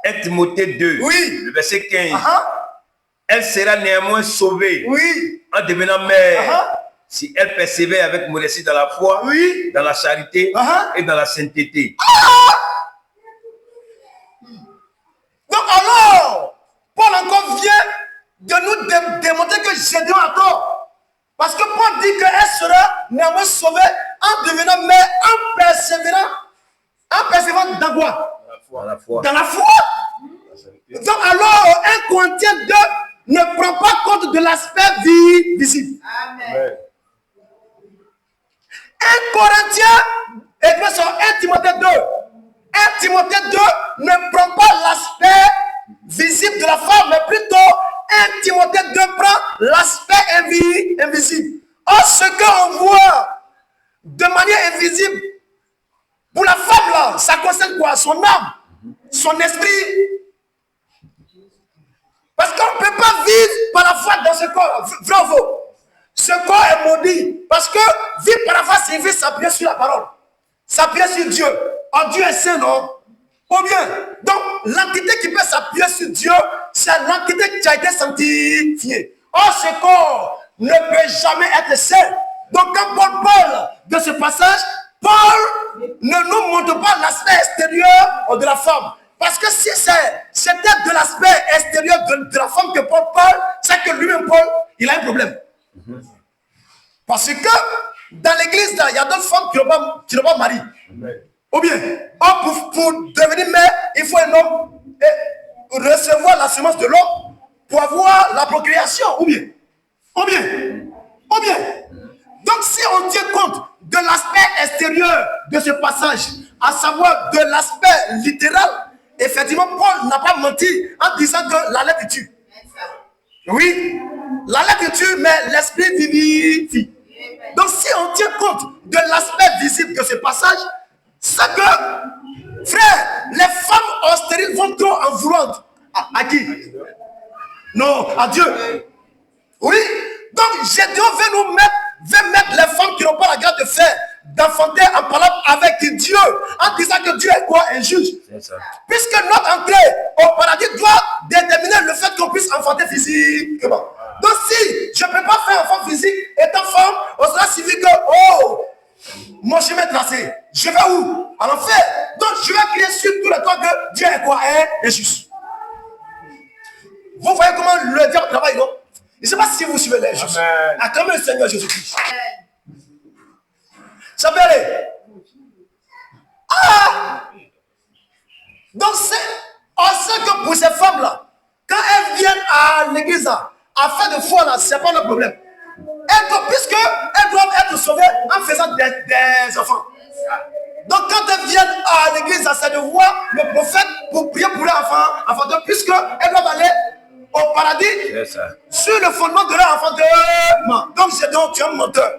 1 Timothée 2, Oui. le verset 15. Ah, Elle sera néanmoins sauvée oui. en devenant mère Ah, si elle persévère avec modestie dans la foi, oui. dans la charité Ah. et dans la sainteté. Donc alors, Paul encore vient de nous démontrer que Gédéon a tort. Parce que Paul dit qu'elle sera néanmoins sauvée en devenant mère, en persévérant dans quoi? Dans la foi. Dans la foi. Donc alors, 1 Corinthiens 2 ne prend pas compte de l'aspect visible. Amen. 1 Corinthiens, et puis sur 1 Timothée 2. 1 Timothée 2 ne prend pas l'aspect visible de la femme, mais plutôt 1 Timothée 2 prend l'aspect invisible. Or, ce qu'on voit de manière invisible, pour la femme là, ça concerne quoi? Son âme, son esprit. Parce qu'on ne peut pas vivre par la foi dans ce corps. Bravo. Ce corps est maudit. Parce que vivre par la foi, c'est vivre s'appuyer sur la parole. S'appuyer sur Dieu. Oh, Dieu est saint, non? Ou bien, donc, l'entité qui peut s'appuyer sur Dieu, c'est l'entité qui a été sanctifiée. Or, ce corps ne peut jamais être saint. Donc, quand Paul parle de ce passage, Paul ne nous montre pas l'aspect extérieur de la femme. Parce que si c'était de l'aspect extérieur de la femme que Paul parle, c'est que lui-même, Paul, il a un problème. Parce que dans l'église, il y a d'autres femmes qui n'ont pas mari. Ou bien, pour devenir mère, il faut un homme et recevoir la semence de l'homme pour avoir la procréation. Ou bien. Donc, si on tient compte de l'aspect extérieur de ce passage, à savoir de l'aspect littéral, effectivement, Paul n'a pas menti en disant que la lettre tue. Oui, la lettre tue, mais l'esprit vivifie. Donc, si on tient compte de l'aspect visible de ce passage, c'est que, frère, les femmes stériles vont trop en vouloir. À qui? Non, à Dieu. Oui, donc Gédéon veut mettre les femmes qui n'ont pas la grâce de faire, d'enfanter en parlant avec Dieu, en disant que Dieu est quoi? Un juge. Puisque notre entrée au paradis doit déterminer le fait qu'on puisse enfanter physiquement. Donc si je ne peux pas faire enfant physique étant femme, on sera suivi que, oh, mon chemin est tracé. Je vais où? En enfer. Donc je vais crier sur tout le temps que Dieu est quoi? Un juge. Vous voyez comment le diable travaille, non? Je ne sais pas si vous suivez les choses. Acclamez le Seigneur Jésus-Christ. Ça peut aller. Ah! Donc, on sait que pour ces femmes-là, quand elles viennent à l'église, afin de foi, là, ce n'est pas le problème. Puisqu'elles doivent être sauvées en faisant des enfants. Donc, quand elles viennent à l'église, c'est de voir le prophète pour prier pour leur enfant, puisqu'elles doivent aller au paradis sur le fondement de leur enfantement. Donc, c'est donc tu es un menteur.